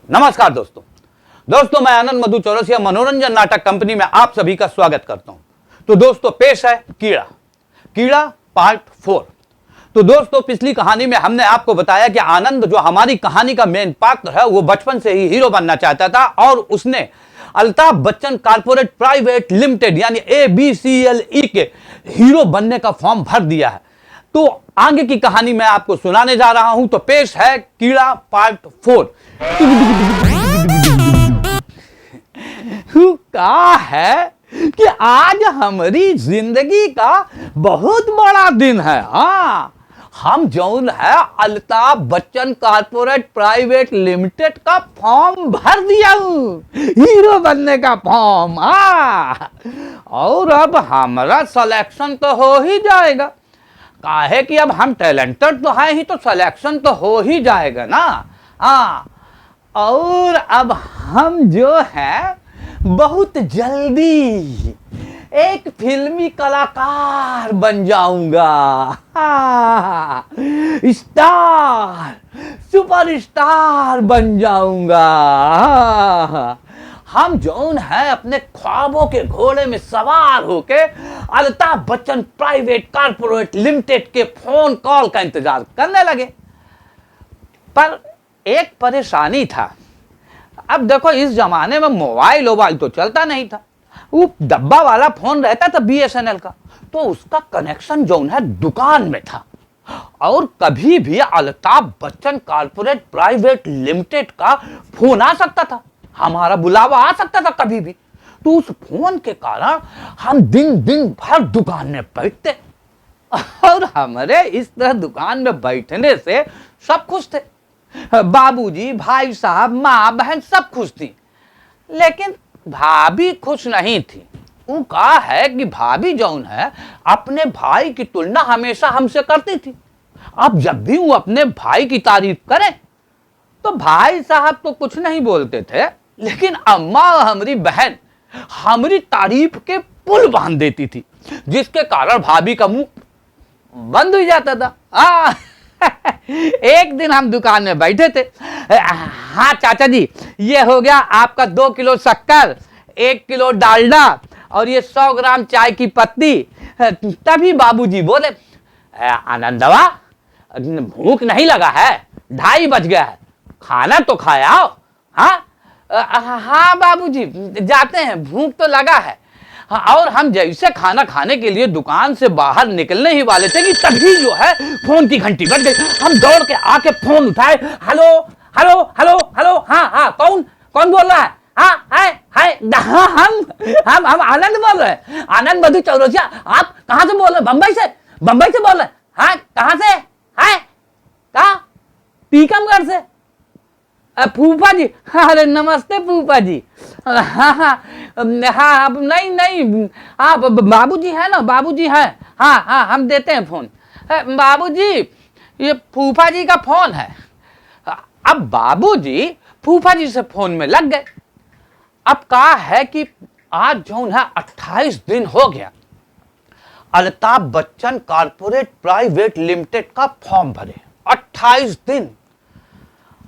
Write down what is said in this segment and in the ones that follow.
नमस्कार दोस्तों मैं आनंद मधु चौरसिया मनोरंजन नाटक कंपनी में आप सभी का स्वागत करता हूं। तो दोस्तों पेश है कीड़ा पार्ट 4। तो दोस्तों पिछली कहानी में हमने आपको बताया कि आनंद जो हमारी कहानी का मेन पात्र है वो बचपन से ही हीरो बनना चाहता था और उसने Altaf Bachchan corporate private limited यानी ABCLE के हीरो बनने का फॉर्म भर दिया है। तो आगे की कहानी मैं आपको सुनाने जा रहा हूं। तो पेश है कीड़ा पार्ट 4। कहा है कि आज हमारी जिंदगी का बहुत बड़ा दिन है। हाँ, हम जौन है Altaf Bachchan corporate private limited का फॉर्म भर दिया हूँ, हीरो बनने का फॉर्म। और अब हमारा सिलेक्शन तो हो ही जाएगा। काहे कि अब हम टैलेंटेड तो हैं ही, तो सिलेक्शन तो हो ही जाएगा ना। और अब हम जो है बहुत जल्दी एक फिल्मी कलाकार बन जाऊंगा। स्टार, सुपरस्टार बन जाऊंगा। हम जौन है अपने ख्वाबों के घोड़े में सवार होके Altaf Bachchan private corporate limited के फोन कॉल का इंतजार करने लगे। पर एक परेशानी था। अब देखो इस जमाने में मोबाइल तो चलता नहीं था। वो डब्बा वाला फोन रहता था BSNL का, तो उसका कनेक्शन जो है दुकान में था और कभी भी Altaf Bachchan corporate private limited का फोन आ सकता था, हमारा बुलावा आ सकता था कभी भी। तो उस फोन के कारण हम दिन भर दुकान में बैठते और हमारे इस तरह दुकान में बैठने से सब खुश थे। बाबूजी, भाई साहब, माँ बहन सब खुश थी, लेकिन भाभी खुश नहीं थी। वो कहा है कि भाभी जौन है अपने भाई की तुलना हमेशा हमसे करती थी। अब जब भी वो अपने भाई की तारीफ करें तो भाई साहब तो कुछ नहीं बोलते थे, लेकिन अम्मा और हमारी बहन हमारी तारीफ के पुल बांध देती थी, जिसके कारण भाभी का मुंह बंद हो जाता था। एक दिन हम दुकान में बैठे थे। हाँ चाचा जी, ये हो गया आपका 2 किलो शक्कर, 1 किलो डालडा और ये 100 ग्राम चाय की पत्ती। तभी बाबूजी बोले, आनंदवा भूख नहीं लगा है? 2:30 बज गया है, खाना तो खाया आओ। हाँ बाबूजी जाते हैं, भूख तो लगा है। और हम जैसे खाना खाने के लिए दुकान से बाहर निकलने ही वाले थे कि तभी जो है फोन की घंटी बज गई। हम दौड़ के आके फोन उठाए। हेलो हेलो हेलो हेलो, हाँ कौन बोल रहा है? हम आनंद बोल रहे हैं, आनंद मधु चौरसिया। आप कहाँ से बोल रहे हैं? बम्बई से बोल रहे हैं। हाँ कहाँ से है? कहाँ? टीकमगढ़ से। फूफा जी, अरे नमस्ते फूफा जी। हाँ नहीं, हाँ बाबूजी है ना, बाबूजी है। हाँ हम देते हैं फोन। बाबूजी ये फूफा जी का फोन है। अब बाबूजी फूफा जी से फोन में लग गए। अब कहा है कि आज जो है 28 दिन हो गया Altaf Bachchan corporate private limited का फॉर्म भरे। 28 दिन।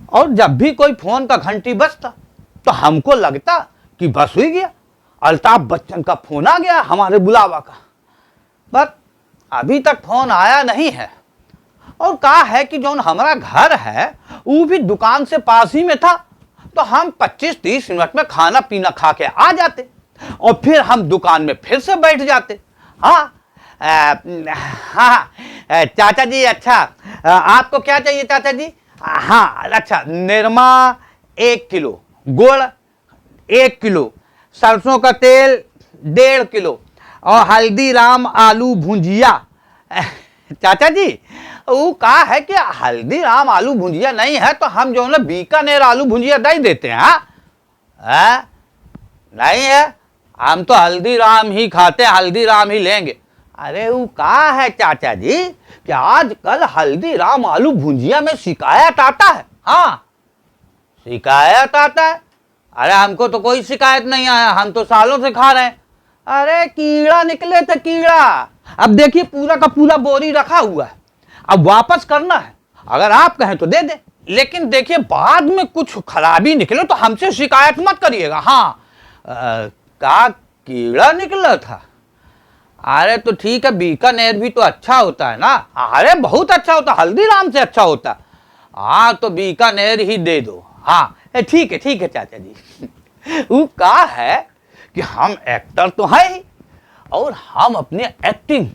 और जब भी कोई फोन का घंटी बजता तो हमको लगता कि बस हो गया, अल्ताफ बच्चन का फोन आ गया हमारे बुलावा का। पर अभी तक फोन आया नहीं है। और कहा है कि जो हमारा घर है वो भी दुकान से पास ही में था, तो हम 25-30 मिनट में खाना पीना खा के आ जाते और फिर हम दुकान में फिर से बैठ जाते। हाँ चाचा जी, अच्छा आपको क्या चाहिए चाचा जी? हाँ अच्छा, निरमा 1 किलो, गुड़ 1 किलो, सरसों का तेल 1.5 किलो और हल्दीराम आलू भुंजिया। चाचा जी वो कहा है कि हल्दीराम आलू भुंजिया नहीं है तो हम जो है बीकानेर आलू भुंजिया दे देते हैं। नहीं है, हम तो हल्दीराम ही खाते हैं, हल्दीराम ही लेंगे। अरे वो कहा है चाचा जी कि आजकल हल्दीराम आलू भुंजिया में शिकायत आता है। हाँ शिकायत आता है? अरे हमको तो कोई शिकायत नहीं आया, हम तो सालों से खा रहे हैं। अरे कीड़ा निकले थे, कीड़ा। अब देखिए पूरा का पूरा बोरी रखा हुआ है, अब वापस करना है। अगर आप कहें तो दे दे, लेकिन देखिए बाद में कुछ खराबी निकले तो हमसे शिकायत मत करिएगा। हाँ का कीड़ा निकला था? अरे तो ठीक है, बीकानेर भी तो अच्छा होता है ना। अरे बहुत अच्छा होता, हल्दीराम से अच्छा होता। हाँ तो बीकानेर ही दे दो। हाँ ठीक है चाचा जी। वो का है कि हम एक्टर तो हैं ही, और हम अपने एक्टिंग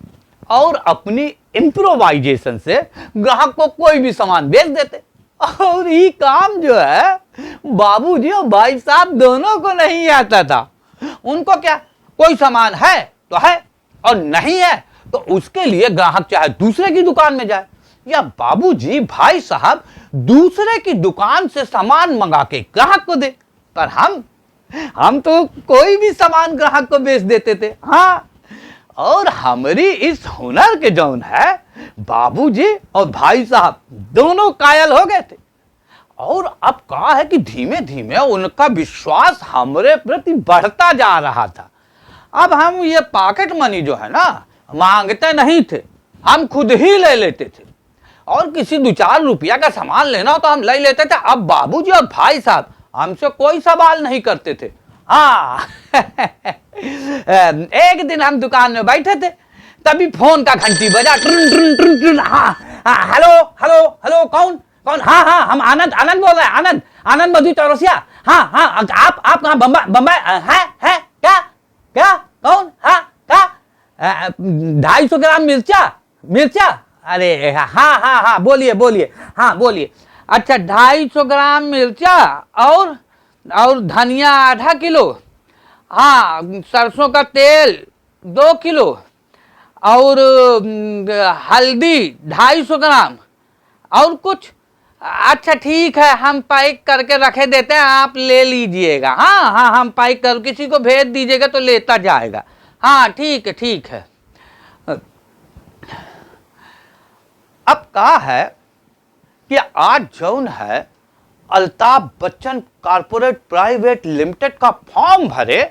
और अपनी इम्प्रोवाइजेशन से ग्राहक को कोई भी सामान बेच देते। और ये काम जो है बाबूजी और भाई साहब दोनों को नहीं आता था। उनको क्या, कोई सामान है तो है और नहीं है तो उसके लिए ग्राहक चाहे दूसरे की दुकान में जाए, या बाबूजी भाई साहब दूसरे की दुकान से सामान मंगा के ग्राहक को दे। पर हम तो कोई भी सामान ग्राहक को बेच देते थे। हाँ, और हमारी इस हुनर के जौन है बाबूजी और भाई साहब दोनों कायल हो गए थे। और अब कहा है कि धीमे धीमे उनका विश्वास हमारे प्रति बढ़ता जा रहा था। अब हम ये पॉकेट मनी जो है ना मांगते नहीं थे, हम खुद ही ले लेते थे। और किसी 2-4 रुपया का सामान लेना हो तो हम ले लेते थे। अब बाबूजी और भाई साहब हमसे कोई सवाल नहीं करते थे। हाँ एक दिन हम दुकान में बैठे थे, तभी फोन का घंटी बजा। ट्रुन ट्रुन ट्रुन ट्रुन। हाँ हेलो हेलो हेलो, कौन कौन? हाँ हम आनंद बोल रहे हैं, आनंद मधु चौरसिया। हाँ आप कहाँ? बम्बई है क्या कौन? हाँ क्या 250 ग्राम मिर्चा? अरे हाँ बोलिए। हाँ बोलिए। अच्छा 250 ग्राम मिर्चा और धनिया आधा किलो। हाँ सरसों का तेल 2 किलो और हल्दी 250 ग्राम और कुछ। अच्छा ठीक है, हम पैक करके रखे देते हैं, आप ले लीजिएगा। हाँ हम पैक कर, किसी को भेज दीजिएगा तो लेता जाएगा। हाँ ठीक है। अब कहा है कि आज जौन है Altaf Bachchan corporate private limited का फॉर्म भरे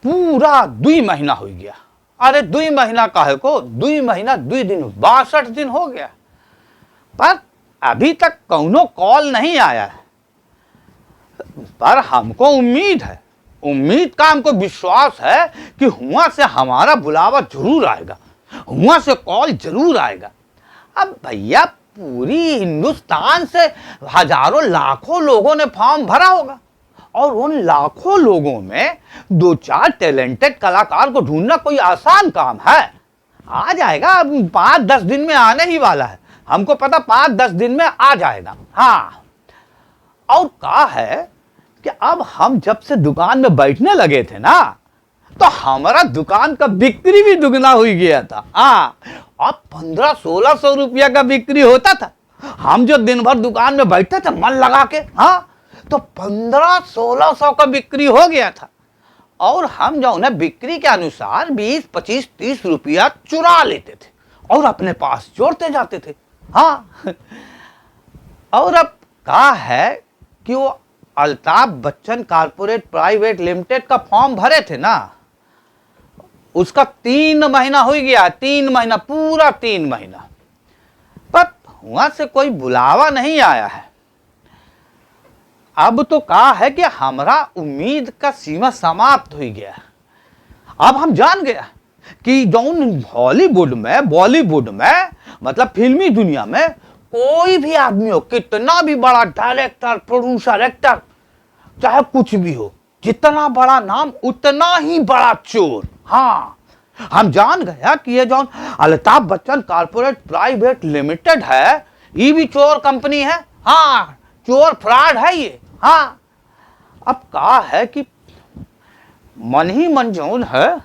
पूरा 2 महीना हो गया। अरे 2 महीना काहे को, 2 महीना 2 दिन 62 दिन हो गया, पर अभी तक कौनो कॉल नहीं आया है। पर हमको उम्मीद का हमको विश्वास है कि हुआ से हमारा बुलावा जरूर आएगा, हुआ से कॉल जरूर आएगा। अब भैया पूरी हिंदुस्तान से हजारों लाखों लोगों ने फॉर्म भरा होगा, और उन लाखों लोगों में 2-4 टैलेंटेड कलाकार को ढूंढना कोई आसान काम है? आ जाएगा, अब 5-10 दिन में आने ही वाला है, हमको पता 5-10 दिन में आ जाएगा। हाँ, और कहा है कि अब हम जब से दुकान में बैठने लगे थे ना, तो हमारा दुकान का बिक्री भी दुगना हो गया था। हाँ, अब 1500-1600 रुपया का बिक्री होता था। हम जो दिन भर दुकान में बैठते थे मन लगा के, हाँ, तो 1500-1600 का बिक्री हो गया था। और हम जो है बिक्री के अनुसार 20-25-30 रुपया चुरा लेते थे और अपने पास जोड़ते जाते थे। हाँ, और अब कहा है कि वो Altaf Bachchan corporate private limited का फॉर्म भरे थे ना, उसका 3 महीना हो गया, 3 महीना, पूरा 3 महीना, पर वहां से कोई बुलावा नहीं आया है। अब तो कहा है कि हमारा उम्मीद का सीमा समाप्त हो गया। अब हम जान गया कि जौन हॉलीवुड में, बॉलीवुड में, मतलब फिल्मी दुनिया में कोई भी आदमी हो, कितना भी बड़ा डायरेक्टर, प्रोड्यूसर, एक्टर, चाहे कुछ भी हो, जितना बड़ा नाम उतना ही बड़ा चोर। हाँ, हम जान गया कि ये जो Altaf Bachchan corporate private limited है, ये भी चोर कंपनी है। हाँ, चोर फ्रॉड है ये। हाँ, अब कहा है कि मन ही मन जौन है,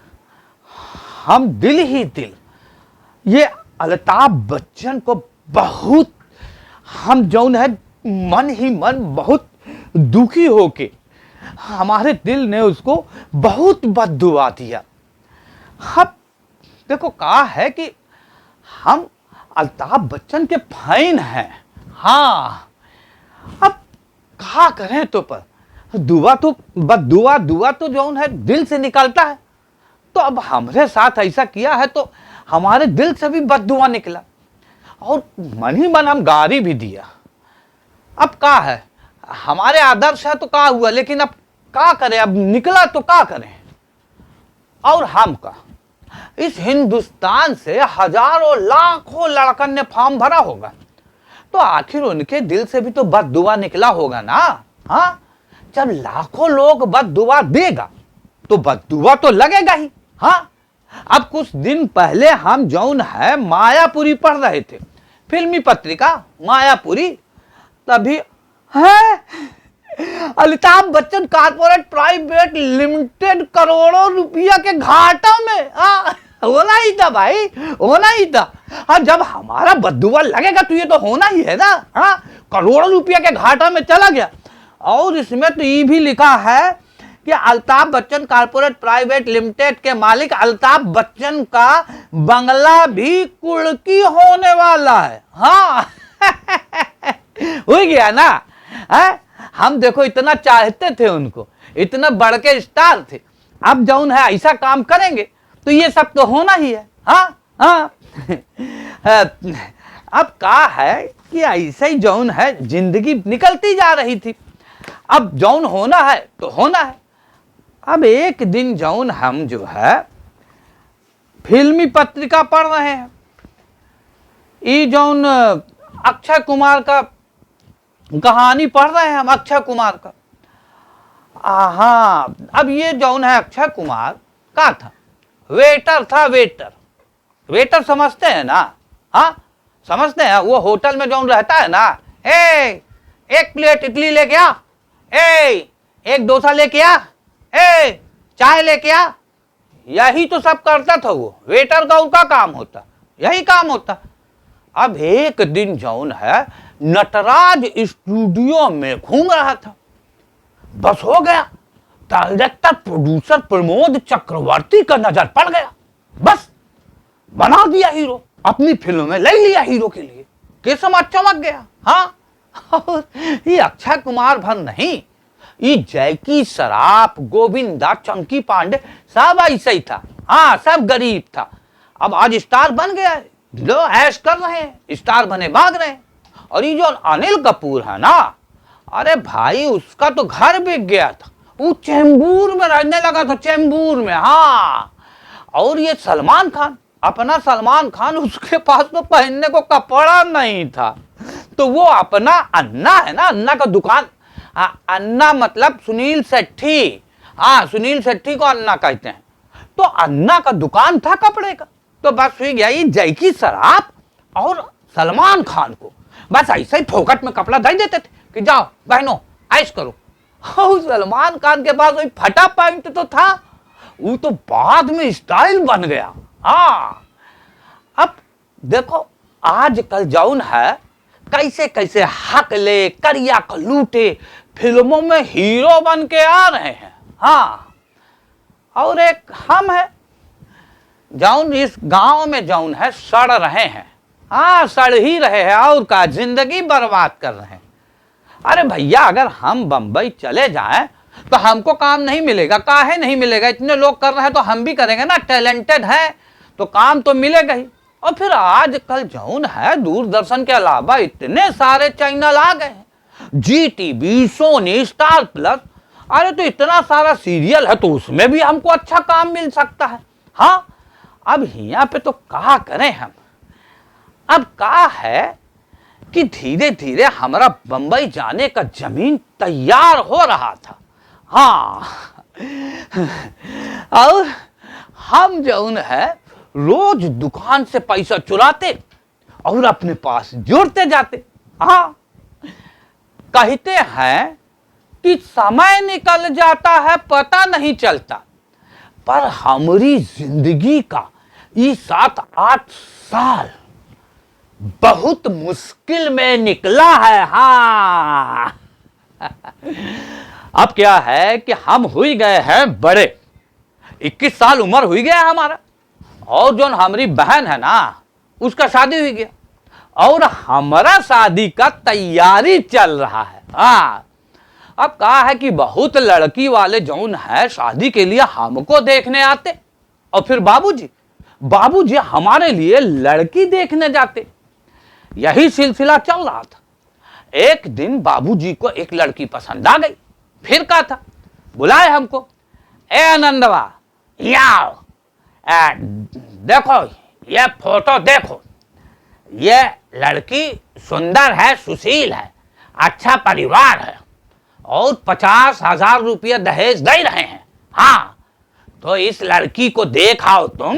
हम दिल ही दिल ये अल्ताफ बच्चन को बहुत, हम जौन है मन ही मन बहुत दुखी होके, हमारे दिल ने उसको बहुत बद्दुआ दिया। अब देखो कहा है कि हम अल्ताफ बच्चन के फैन हैं। हाँ, अब कहा करें तो, पर दुआ तो जौन है दिल से निकलता है। तो अब हमारे साथ ऐसा किया है तो हमारे दिल से भी बद्दुआ निकला, और मन ही मन हम गारी भी दिया। अब का है, हमारे आदर्श है तो का हुआ, लेकिन अब का करें, अब निकला तो का करें। और हम का, इस हिंदुस्तान से हजारों लाखों लड़कन ने फॉर्म भरा होगा, तो आखिर उनके दिल से भी तो बददुआ निकला होगा ना। हाँ, जब लाखों लोग बददुआ देगा तो बददुआ तो लगेगा ही। हाँ, अब कुछ दिन पहले हम जौन है मायापुरी पढ़ रहे थे, फिल्मी पत्रिका मायापुरी, तभी है Amitabh Bachchan corporate private limited करोड़ों रुपया के घाटा में। होना ही था भाई, होना ही था। हाँ, जब हमारा बददुआ लगेगा तो ये तो होना ही है ना। हाँ, करोड़ों रुपया के घाटा में चला गया। और इसमें तो ये भी लिखा है कि Amitabh Bachchan corporate private limited के मालिक अमिताभ बच्चन का बंगला भी कुर्की होने वाला है। हाँ हो गया ना। है? हम देखो इतना चाहते थे उनको, इतना बढ़ के स्टार थे, अब जौन है ऐसा काम करेंगे तो ये सब तो होना ही है। हाँ हाँ अब का है कि ऐसे ही जौन है जिंदगी निकलती जा रही थी, अब जौन होना है तो होना है। अब एक दिन जौन हम जो है फिल्मी पत्रिका पढ़ रहे हैं, ये जौन अक्षय कुमार का कहानी पढ़ रहे हैं हम, अक्षय कुमार का। हाँ, अब ये जौन है अक्षय कुमार का था, वेटर था, वेटर। वेटर समझते हैं ना? हाँ समझते हैं। वो होटल में जौन रहता है ना, एक प्लेट इडली लेके आ, एक डोसा लेके आ, चाय लेके आ, यही तो सब करता था वो। वेटर का उनका काम होता, यही काम होता। अब एक दिन जौन है नटराज स्टूडियो में घूम रहा था, बस हो गया डायरेक्टर प्रोड्यूसर प्रमोद चक्रवर्ती का नजर पड़ गया, बस बना दिया हीरो, अपनी फिल्म में ले लिया हीरो के लिए, किस्मत चमक गया। हाँ ये अक्षय कुमार भर नहीं, ये जैकी सराफ, गोविंदा, चंकी पांडे सब ऐसा ही था। हाँ सब गरीब था, अब आज स्टार बन गया है, जो ऐश कर रहे हैं, स्टार बने भाग रहे हैं। और ये जो अनिल कपूर है ना, अरे भाई उसका तो घर बिक गया था, वो चेंबूर में रहने लगा था, चेंबूर में। हाँ, और ये सलमान खान, अपना सलमान खान, उसके पास तो पहनने को कपड़ा नहीं था, तो वो अपना अन्ना है ना, अन्ना का दुकान, अन्ना मतलब सुनील शेट्टी, हाँ सुनील शेट्टी को अन्ना कहते हैं, तो अन्ना का दुकान था कपड़े का। तो बस हुई गया ये जैकी सराफ और सलमान खान को बस ऐसे ही फोकट में कपड़ा दे देते थे कि जाओ बहनों ऐश करो। और सलमान खान के पास वही फटा पैंट तो था, वो तो बाद में स्टाइल बन गया। हाँ, अब देखो आजकल जौन है कैसे कैसे हकले करिया को लूटे फिल्मों में हीरो बन के आ रहे हैं। हाँ, और एक हम है जौन इस गांव में जौन है सड़ रहे हैं। हाँ सड़ ही रहे हैं, और का जिंदगी बर्बाद कर रहे हैं। अरे भैया अगर हम बंबई चले जाएं तो हमको काम नहीं मिलेगा, काहे नहीं मिलेगा, इतने लोग कर रहे हैं तो हम भी करेंगे ना, टैलेंटेड है तो काम तो मिलेगा ही। और फिर आजकल जौन है दूरदर्शन के अलावा इतने सारे चैनल आ गए हैं, जी टीवी, सोनी, स्टार प्लस, अरे तो इतना सारा सीरियल है, तो उसमें भी हमको अच्छा काम मिल सकता है। हाँ, अब यहाँ पे तो क्या करें हम, अब क्या है कि धीरे धीरे हमारा बंबई जाने का जमीन तैयार हो रहा था। हाँ और हम जौन है रोज दुकान से पैसा चुराते और अपने पास जोड़ते जाते। हाँ, कहते हैं कि समय निकल जाता है पता नहीं चलता, पर हमारी जिंदगी का ये 7-8 साल बहुत मुश्किल में निकला है। हाँ अब क्या है कि हम हुई गए हैं बड़े, 21 साल उम्र हुई गया हमारा, और जो हमारी बहन है ना उसका शादी हुई गया, और हमारा शादी का तैयारी चल रहा है। हाँ, अब कहा है कि बहुत लड़की वाले जौन है शादी के लिए हमको देखने आते, और फिर बाबूजी हमारे लिए लड़की देखने जाते। यही सिलसिला चल रहा था। एक दिन बाबूजी को एक लड़की पसंद आ गई। फिर कहा था, बुलाए हमको, ए आनंदवा, आओ, देखो ये फोटो देखो, ये लड़की सुंदर है, सुशील है, अच्छा परिवार है और 50,000 रुपया दहेज दे रहे हैं। हाँ, तो इस लड़की को देखाओ, तुम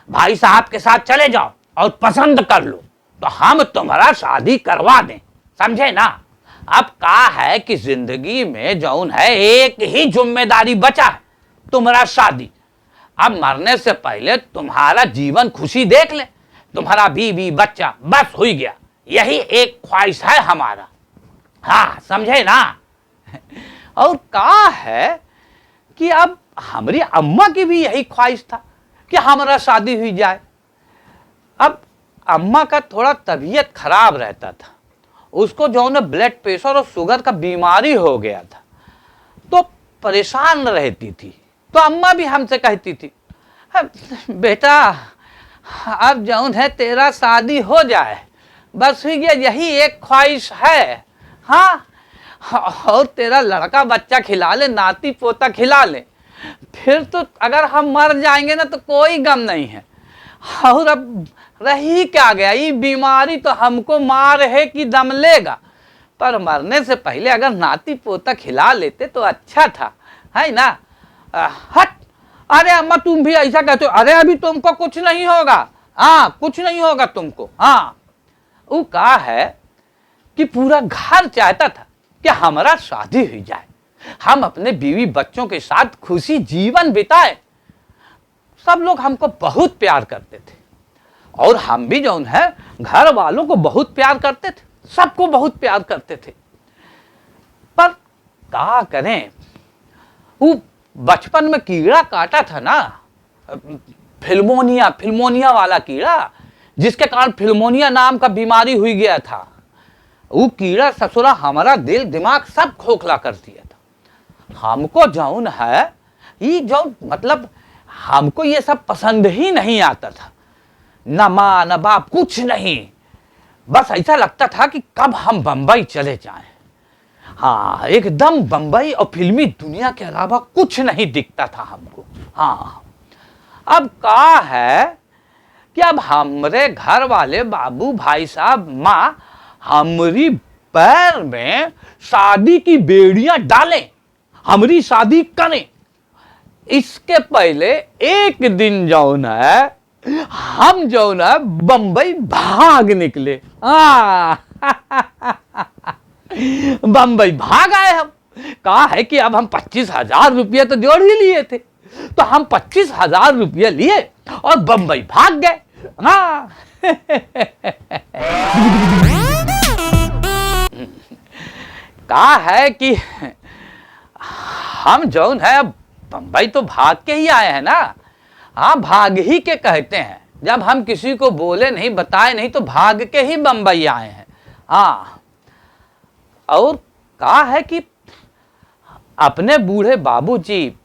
भाई साहब के साथ चले जाओ और पसंद कर लो, तो हम तुम्हारा शादी करवा दें, समझे ना। अब कहा है कि जिंदगी में जौन है एक ही जिम्मेदारी बचा है, तुम्हारा शादी। अब मरने से पहले तुम्हारा जीवन खुशी देख ले, तुम्हारा बीवी बच्चा, बस हो गया, यही एक ख्वाहिश है हमारा। हाँ, समझे ना। और कहा है कि अब हमारी अम्मा की भी यही ख्वाहिश था कि हमारा शादी हुई जाए। अब अम्मा का थोड़ा तबीयत खराब रहता था, उसको जो है ब्लड प्रेशर और शुगर का बीमारी हो गया था, तो परेशान रहती थी। तो अम्मा भी हमसे कहती थी, बेटा अब जौन है तेरा शादी हो जाए, बस हुई गया, यही एक ख्वाहिश है। हाँ, और तेरा लड़का बच्चा खिला ले, नाती पोता खिला ले, फिर तो अगर हम मर जाएंगे ना तो कोई गम नहीं है। और अब रही क्या गया, ये बीमारी तो हमको मार है कि दम लेगा, पर मरने से पहले अगर नाती पोता खिला लेते तो अच्छा था, है ना। हट, अरे अम्मा तुम भी ऐसा कहते हो, अरे अभी तुमको कुछ नहीं होगा, हाँ कुछ नहीं होगा तुमको। हाँ, वो कहा है कि पूरा घर चाहता था कि हमारा शादी हुई जाए, हम अपने बीवी बच्चों के साथ खुशी जीवन बिताए। सब लोग हमको बहुत प्यार करते थे और हम भी जो है घर वालों को बहुत प्यार करते थे, सबको बहुत प्यार करते थे। पर क्या करें, वो बचपन में कीड़ा काटा था ना, फिल्मोनिया वाला कीड़ा, जिसके कारण फिल्मोनिया नाम का बीमारी हुई गया था। वो कीड़ा ससुरा हमारा दिल दिमाग सब खोखला कर दिया था। हमको जौन है ये जो मतलब हमको ये सब पसंद ही नहीं आता था, न माँ न बाप कुछ नहीं, बस ऐसा लगता था कि कब हम बंबई चले जाएं। हाँ, एकदम बंबई और फिल्मी दुनिया के अलावा कुछ नहीं दिखता था हमको। हाँ, अब कहा है कि अब हमरे घर वाले बाबू भाई साहब माँ हमारी पैर में शादी की बेड़ियां डालें, हमारी शादी करें। इसके पहले एक दिन जौन है हम जौन है बंबई भाग निकले। बंबई भाग आए हम। कहा है कि अब हम 25,000 रुपया तो जोड़ ही लिए थे, तो हम 25,000 रुपया लिए और बंबई भाग गए। हाँ कहा है कि हम जौन है बंबई तो भाग के ही आए हैं ना। हाँ, भाग ही के कहते हैं, जब हम किसी को बोले नहीं बताए नहीं तो भाग के ही बंबई आए हैं। हाँ, और कहा है कि अपने बूढ़े बाबूजी,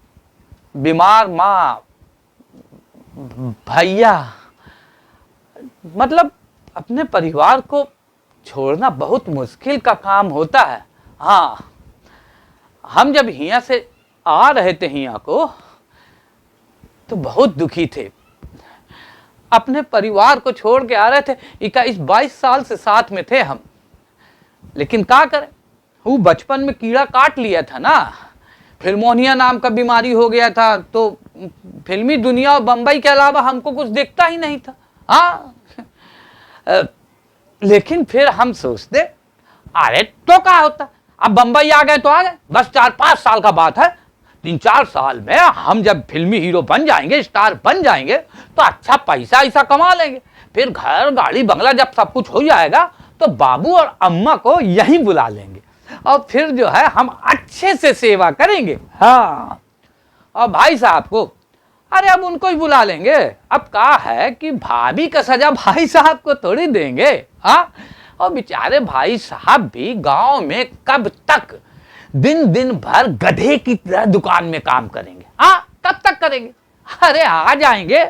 बीमार माँ, भैया, मतलब अपने परिवार को छोड़ना बहुत मुश्किल का काम होता है। हाँ, हम जब यहाँ से आ रहे थे यहाँ को तो बहुत दुखी थे, अपने परिवार को छोड़ के आ रहे थे। 21-22 साल से साथ में थे हम, लेकिन क्या करें, वो बचपन में कीड़ा काट लिया था ना, फिल्मोनिया नाम का बीमारी हो गया था, तो फिल्मी दुनिया और बंबई के अलावा हमको कुछ दिखता ही नहीं था। हाँ, लेकिन फिर हम सोचते अरे तो क्या होता, अब बंबई आ गए तो आ गए, बस 4-5 साल का बात है, 3-4 साल में हम जब फिल्मी हीरो बन जाएंगे, स्टार बन जाएंगे, तो अच्छा पैसा ऐसा कमा लेंगे, फिर घर गाड़ी बंगला जब सब कुछ हो जाएगा तो बाबू और अम्मा को यहीं बुला लेंगे और फिर जो है हम अच्छे से सेवा करेंगे। हाँ, और भाई साहब को, अरे अब उनको ही बुला लेंगे। अब कहा है कि भाभी का सजा भाई साहब को थोड़ी देंगे। हाँ, और बेचारे भाई साहब भी गांव में कब तक दिन दिन भर गधे की तरह दुकान में काम करेंगे। हाँ, कब तक करेंगे। अरे आ जाएंगे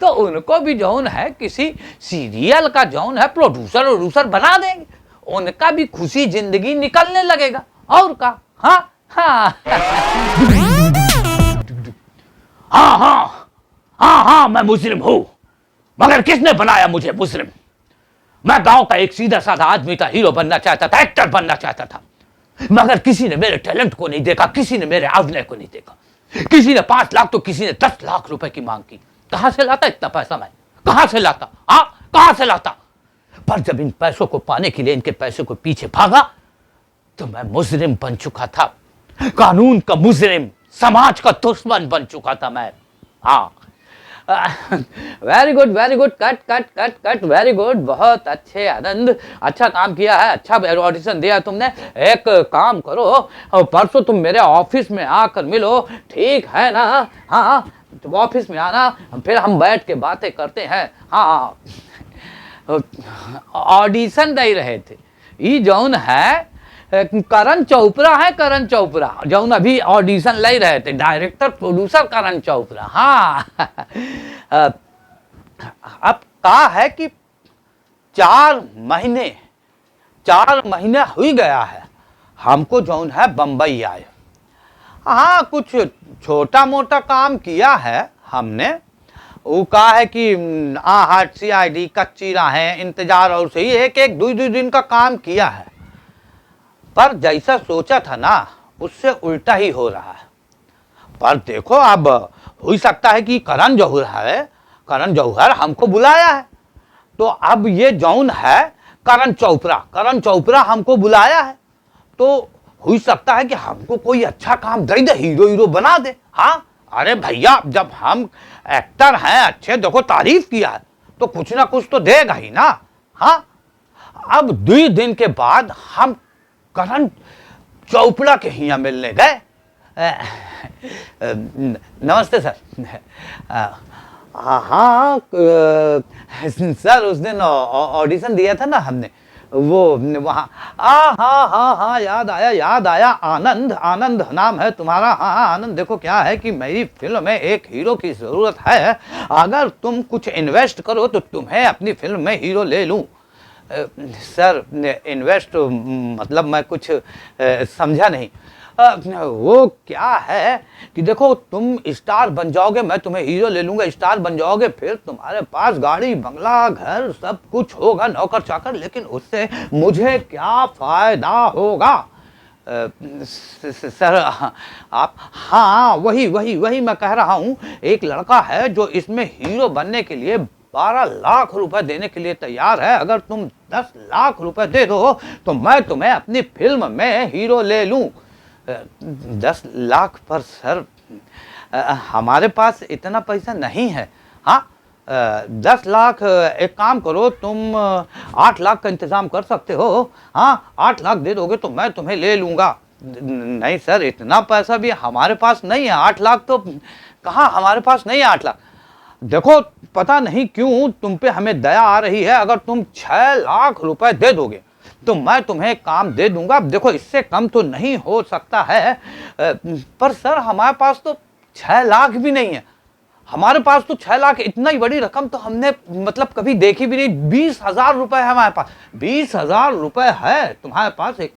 तो उनको भी जौन है किसी सीरियल का जौन है प्रोड्यूसर बना देंगे, उनका भी खुशी जिंदगी निकलने लगेगा। और का हाँ हाँ हाँ हाँ हाँ हाँ, मैं मुस्लिम हूं, मगर किसने बनाया मुझे मुस्लिम? मैं गांव का एक सीधा साधा आदमी था, हीरो बनना चाहता था, एक्टर बनना चाहता था, मगर किसी ने मेरे टैलेंट को नहीं देखा, किसी ने मेरे अभिनय को नहीं देखा। किसी ने 5 लाख तो किसी ने 10 लाख रुपए की मांग की। कहां से लाता इतना पैसा मैं? कहां से लाता? हाँ, कहां से लाता? पर जब इन पैसों को पाने के लिए इनके पैसों को पीछे भागा तो मैं मुजरिम बन चुका था, कानून का मुजरिम, समाज का दुश्मन बन चुका था मैं। हाँ, very good very good, cut cut cut cut, very good, बहुत अच्छे आनंद, अच्छा काम किया है, अच्छा ऑडिशन दिया तुमने। एक काम करो, परसों तुम मेरे ऑफिस में आकर मिलो, ठीक है ना? हाँ, तुम ऑफिस में आना, फिर हम बैठ के बातें करते हैं। हाँ, ऑडिशन दे रहे थे, ये जौन है करण चोपड़ा है, करण चोपड़ा जौन अभी ऑडिशन ले रहे थे, डायरेक्टर प्रोड्यूसर करण चोपड़ा। हाँ अब कहा है कि 4 महीने हुई गया है हमको जौन है बंबई आए। हाँ, कुछ छोटा मोटा काम किया है हमने, वो कहा है कि आहट CID कच्ची राहें इंतजार और सही, एक 2 दिन का काम किया है, पर जैसा सोचा था ना उससे उल्टा ही हो रहा है। पर देखो, अब हो सकता है कि करण जौहर हमको बुलाया है, तो अब ये जौन है करण चोपड़ा हमको बुलाया है, तो हो सकता है कि हमको कोई अच्छा काम दे, हीरो बना दे। हाँ, अरे भैया, जब हम एक्टर हैं अच्छे, देखो तारीफ किया है, तो कुछ ना कुछ तो देगा ही ना। हाँ, अब 2 दिन के बाद हम करण चोपड़ा के यहाँ मिलने गए। नमस्ते सर। हाँ सर, उस दिन ऑडिशन दिया था ना हमने, वो वहाँ। हाँ, याद आया, आनंद नाम है तुम्हारा। हाँ आनंद, देखो क्या है कि मेरी फिल्म में एक हीरो की ज़रूरत है, अगर तुम कुछ इन्वेस्ट करो तो तुम्हें अपनी फिल्म में हीरो ले लूँ। सर, इन्वेस्ट मतलब मैं कुछ समझा नहीं। वो क्या है कि देखो, तुम स्टार बन जाओगे, मैं तुम्हें हीरो ले लूँगा, स्टार बन जाओगे, फिर तुम्हारे पास गाड़ी बंगला घर सब कुछ होगा, नौकर चाकर, लेकिन उससे मुझे क्या फ़ायदा होगा? सर आप, हाँ वही मैं कह रहा हूँ, एक लड़का है जो इसमें हीरो बनने के लिए 12 लाख रुपए देने के लिए तैयार है। अगर तुम 10 लाख रुपए दे दो तो मैं तुम्हें अपनी फिल्म में हीरो ले लूं। 10 लाख पर सर, हमारे पास इतना पैसा नहीं है। हाँ, 10 लाख, एक काम करो, तुम 8 लाख का इंतजाम कर सकते हो। हाँ, 8 लाख दे दोगे तो मैं तुम्हें ले लूंगा। नहीं सर, इतना पैसा भी हमारे पास नहीं है। 8 लाख तो कहाँ, हमारे पास नहीं है 8 लाख। देखो, पता नहीं क्यों तुम पे हमें दया आ रही है, अगर तुम 6 लाख रुपए दे दोगे तो मैं तुम्हें काम दे दूंगा। देखो, इससे कम तो नहीं हो सकता है। पर सर, हमारे पास तो 6 लाख भी नहीं है। हमारे पास तो 6 लाख, इतना ही बड़ी रकम तो हमने मतलब कभी देखी भी नहीं। 20,000 रुपए है हमारे पास। 20,000 रुपए है तुम्हारे पास, एक